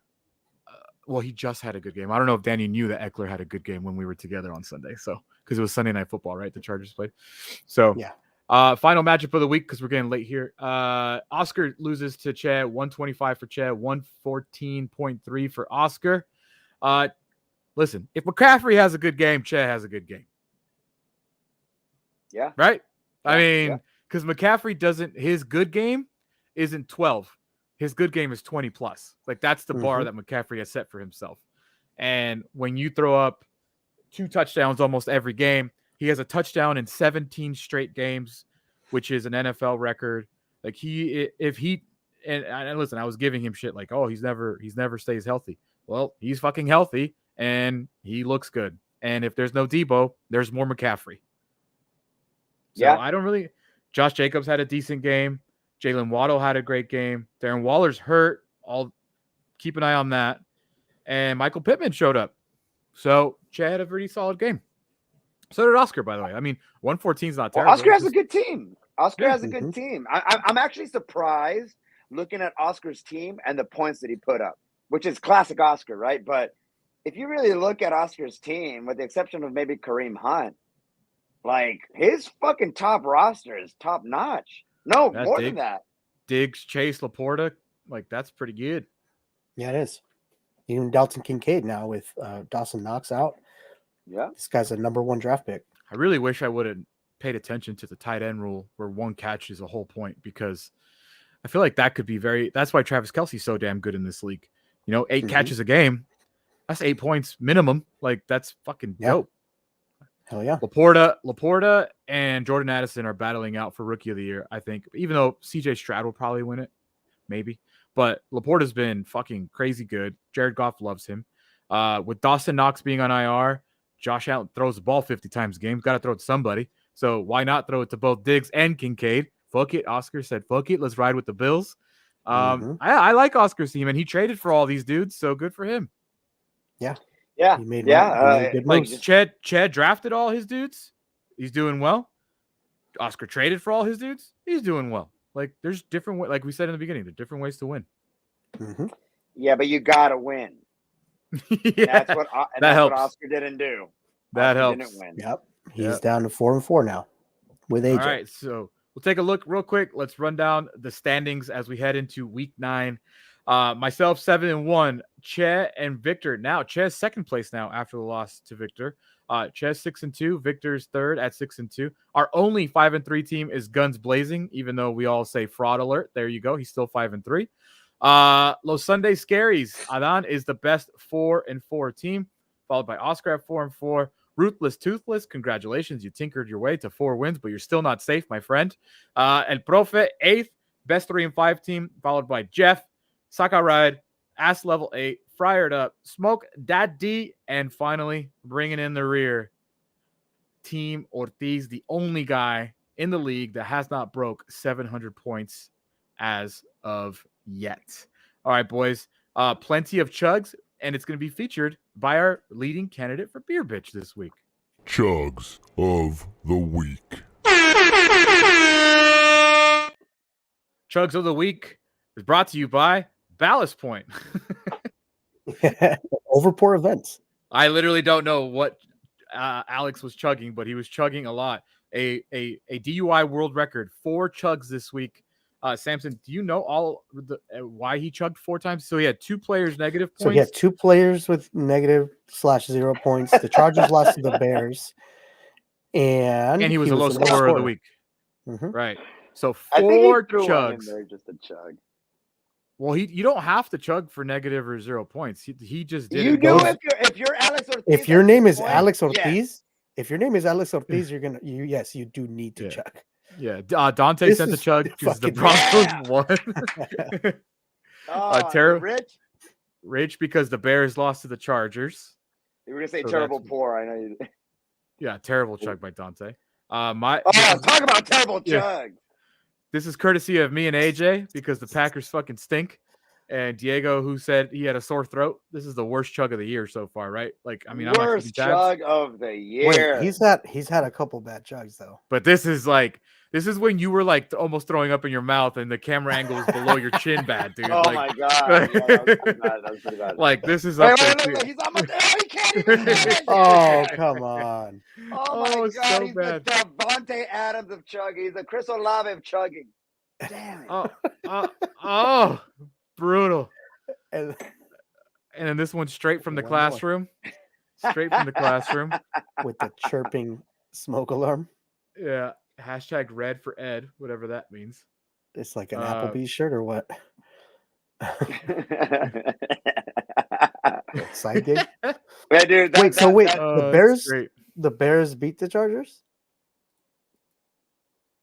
well, he just had a good game. I don't know if Danny knew that Eckler had a good game when we were together on Sunday. So, because it was Sunday Night Football, right? The Chargers played. So, Yeah. Final matchup of the week because we're getting late here. Oscar loses to Chad, 125 for Chad, 114.3 for Oscar. Listen, if McCaffrey has a good game, Chad has a good game. Yeah. Right? Yeah, I mean, because McCaffrey doesn't, his good game isn't 12. His good game is 20 plus. Like, that's the bar that McCaffrey has set for himself. And when you throw up 2 touchdowns almost every game, he has a touchdown in 17 straight games, which is an NFL record. Like, and listen, I was giving him shit like, oh, he's never stays healthy. Well, he's fucking healthy and he looks good. And if there's no Debo, there's more McCaffrey. So Yeah. I don't really. Josh Jacobs had a decent game. Jalen Waddle had a great game. Darren Waller's hurt. I'll keep an eye on that. And Michael Pittman showed up. So Chad had a pretty solid game. So did Oscar, by the way. I mean, 114 is not terrible. Well, Oscar has a good team. Oscar has a good team. I'm actually surprised looking at Oscar's team and the points that he put up, which is classic Oscar, right? But if you really look at Oscar's team, with the exception of maybe Kareem Hunt, like, his fucking top roster is top notch. No, more than that. Diggs, Chase, Laporta, like, that's pretty good. Yeah, it is. Even Dalton Kincaid now with Dawson Knox out. Yeah. This guy's a number 1 draft pick. I really wish I would have paid attention to the tight end rule where 1 catch is a whole point, because I feel like that could be that's why Travis Kelce's so damn good in this league. 8 catches a game. That's 8 points minimum. Like, that's fucking dope. Hell yeah. Laporta and Jordan Addison are battling out for Rookie of the Year, I think. Even though CJ Stroud will probably win it. Maybe. But Laporta's been fucking crazy good. Jared Goff loves him. With Dawson Knox being on IR, Josh Allen throws the ball 50 times a game. Got to throw it to somebody. So why not throw it to both Diggs and Kincaid? Fuck it. Oscar said, fuck it. Let's ride with the Bills. I like Oscar's team, and he traded for all these dudes, so good for him. Yeah. Yeah. He made good like moves. Chad drafted all his dudes. He's doing well. Oscar traded for all his dudes. He's doing well. Like, there's different ways, like we said in the beginning, there's different ways to win. Yeah, but you gotta win. Yeah, That's what Oscar didn't do. That Oscar helps. Didn't win. Yep. He's down to 4-4 now with AJ. All right, so we'll take a look real quick. Let's run down the standings as we head into week 9. Myself 7-1, Che and Victor. Now Che's second place now after the loss to Victor. Che's 6-2, Victor's third at 6-2. Our only 5-3 team is Guns Blazing, even though we all say fraud alert. There you go. He's still 5-3. Los Sunday Scaries. Adan is the best 4-4 team, followed by Oscar at 4-4. Ruthless Toothless, congratulations. You tinkered your way to 4 wins, but you're still not safe, my friend. And Profe, 8th, best 3-5 team, followed by Jeff, Saka Ride, Ass Level 8, Friared Up, Smoke, Dad D, and finally, bringing in the rear, Team Ortiz, the only guy in the league that has not broke 700 points as of yet. All right, boys, plenty of chugs, and it's going to be featured by our leading candidate for Beer Bitch this week. Chugs of the Week. Chugs of the Week is brought to you by Ballast Point. Overpour events. I literally don't know what Alex was chugging, but he was chugging a lot. A DUI world record, 4 chugs this week. Samson, do you know all why he chugged 4 times? So he had 2 players negative points. So he had 2 players with -0 points. The Chargers lost to the Bears, and he was a low scorer of the week. Right. So 4 I think he threw chugs. one in there just a chug. Well, you don't have to chug for negative or 0 points. He just did. You do if you're Alex Ortiz. If your name is point, Alex Ortiz, yes. if your name is Alex Ortiz, you do need to chug. Yeah, Dante sent the chug because the Broncos won. Rich because the Bears lost to the Chargers. You were gonna say terrible poor. I know you. Yeah, terrible chug by Dante. Talk about terrible chug. This is courtesy of me and AJ because the Packers fucking stink. And Diego, who said he had a sore throat. This is the worst chug of the year so far, right? Like, I mean, I'm not keeping Worst tabs, chug of the year. Wait, he's had a couple bad chugs though. but this is when you were like almost throwing up in your mouth and the camera angle was below your chin bad, dude. Oh like, my god. Yeah, that was pretty bad. That was pretty bad. Like, this is up there too. He's almost there. He can't even do it. Oh, come on. Oh my god, so he's bad. the Devontae Adams of chugging. He's the Chris Olave of chugging. Damn it. Oh, brutal. And And then this one straight from the One more. classroom. Straight from the classroom. with the chirping smoke alarm. Yeah. Hashtag red for Ed, whatever that means. It's like an Applebee's shirt or what? Side gig? Yeah, dude, Wait, that's great. the Bears beat the Chargers?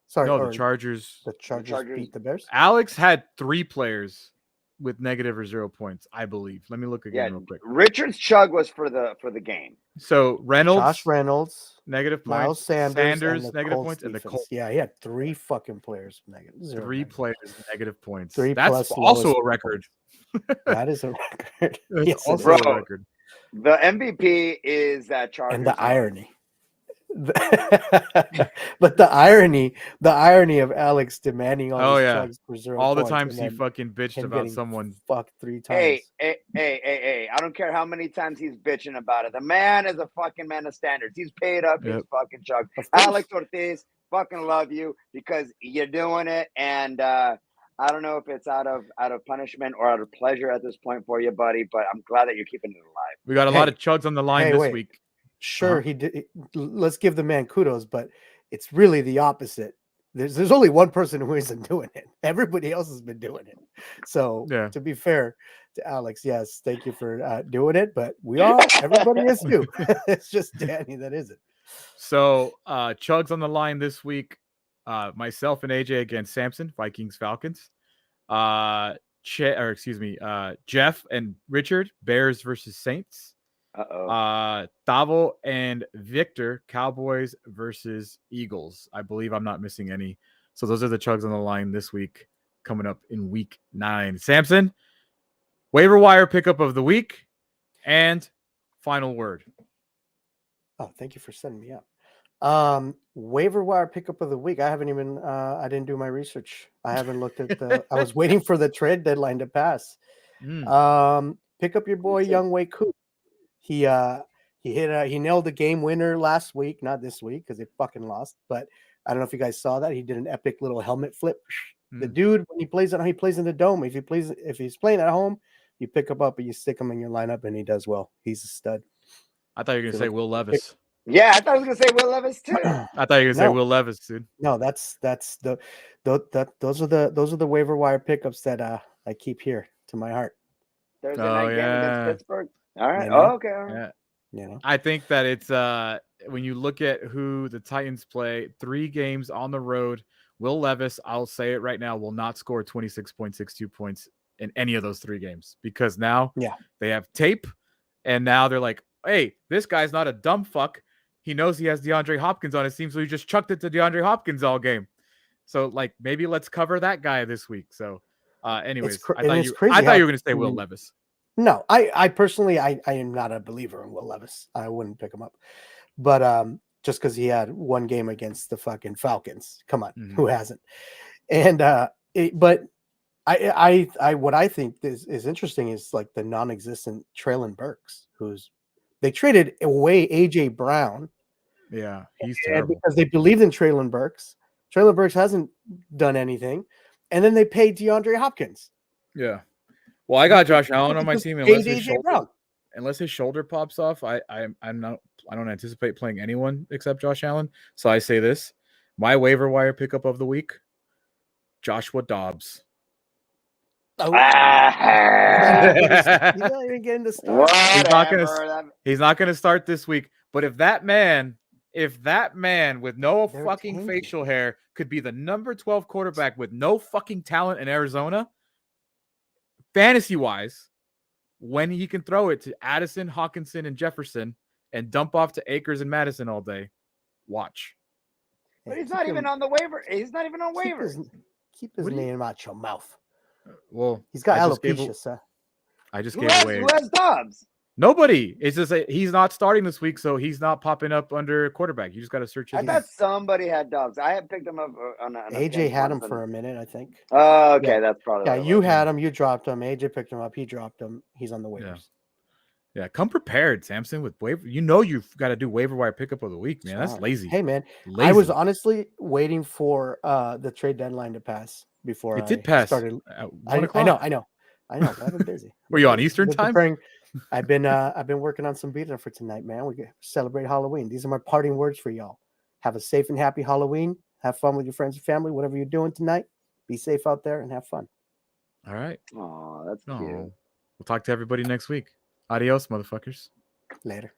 Sorry, No, or the Chargers. the Chargers beat the Bears? Alex had 3 players with negative or 0 points, I believe. Let me look again real quick. Richard's chug was for the game. So Reynolds, Josh Reynolds, negative points. Miles Sanders, and the negative Colts points, and the defense. Colts. Yeah, he had 3 fucking players negative. 0 3 negative. players with negative points. 3 That's plus also lowest a record. That is a record. That's Yes, it also is. a record. The MVP is that Chargers. And the irony. But the irony of Alex demanding all these chugs for 0 all the points times and he then fucking bitched him about getting someone. fucked 3 times. Hey! I don't care how many times he's bitching about it. The man is a fucking man of standards. He's paid up his fucking chug. Of course. Alex Ortiz, fucking love you because you're doing it, and I don't know if it's out of punishment or out of pleasure at this point for you, buddy. But I'm glad that you're keeping it alive. We got a lot of chugs on the line this week. Sure, he did. Let's give the man kudos, but it's really the opposite. There's only one person who isn't doing it. Everybody else has been doing it. So to be fair to Alex, yes, thank you for doing it. But everybody is too. It's just Danny that isn't. So chugs on the line this week. Myself and AJ against Samson, Vikings, Falcons. Jeff and Richard, Bears versus Saints. Davo and Victor, Cowboys versus Eagles. I believe I'm not missing any. So those are the chugs on the line this week, coming up in week 9. Samson, waiver wire pickup of the week and final word. Oh, thank you for sending me up. Waiver wire pickup of the week. I haven't even I didn't do my research. I haven't looked at I was waiting for the trade deadline to pass. Pick up your boy Young Wei Koo. He nailed the game winner last week, not this week because they fucking lost. But I don't know if you guys saw that. He did an epic little helmet flip. The dude, when he plays in the dome. If he's playing at home, you pick him up and you stick him in your lineup, and he does well. He's a stud. I thought you were gonna say Will Levis. Yeah, I thought I was gonna say Will Levis too. I thought you were gonna say Will Levis, dude. No, those are the waiver wire pickups that I keep here to my heart. Thursday night game against Pittsburgh. All right. Okay. All right. Yeah. I think that it's when you look at who the Titans play, 3 games on the road. Will Levis, I'll say it right now, will not score 26.62 points in any of those 3 games because now they have tape, and now they're like, hey, this guy's not a dumb fuck. He knows he has DeAndre Hopkins on his team, so he just chucked it to DeAndre Hopkins all game. So, like, maybe let's cover that guy this week. So, anyways, I thought you were going to say Will Levis. No, I personally, I am not a believer in Will Levis. I wouldn't pick him up. But just because he had 1 game against the fucking Falcons. Come on, who hasn't? And but what I think is interesting is like the non-existent Traylon Burks, they traded away AJ Brown. Yeah, he's terrible. Because they believed in Traylon Burks. Traylon Burks hasn't done anything. And then they paid DeAndre Hopkins. Yeah. Well, I got Josh Allen on my team unless his shoulder pops off. I don't anticipate playing anyone except Josh Allen. So I say this: my waiver wire pickup of the week, Joshua Dobbs. Oh. He's not even getting to start. He's not gonna start this week. But if that man with no fucking facial hair could be the number 12 quarterback with no fucking talent in Arizona, fantasy wise, when he can throw it to Addison, Hawkinson, and Jefferson and dump off to Akers and Madison all day, watch. But he's not even on the waiver. He's not even on waivers. Keep his name out your mouth. Well, He's got I just alopecia, sir. gave Who away. has Dobbs? Nobody. It's just that he's not starting this week, so he's not popping up under quarterback. You just got to search his I name. thought somebody had Dobbs. I had picked him up on a AJ had him for a minute, I think. Oh, okay, Yeah. that's probably. Yeah, what it you was. had him, you dropped him. AJ picked him up, he dropped him. He's on the waivers. Yeah, come prepared, Samson, with waiver. You know you've got to do waiver wire pickup of the week, man. That's lazy. Hey, man, lazy. I was honestly waiting for the trade deadline to pass before it did pass. Started. At 1 I o'clock. know. But I've been busy. Were you on Eastern time? Preparing. I've been working on some beer for tonight, man. We celebrate Halloween. These are my parting words for y'all. Have a safe and happy Halloween. Have fun with your friends and family. Whatever you're doing tonight, be safe out there and have fun. All right. Oh, that's cute. We'll talk to everybody next week. Adios, motherfuckers. Later.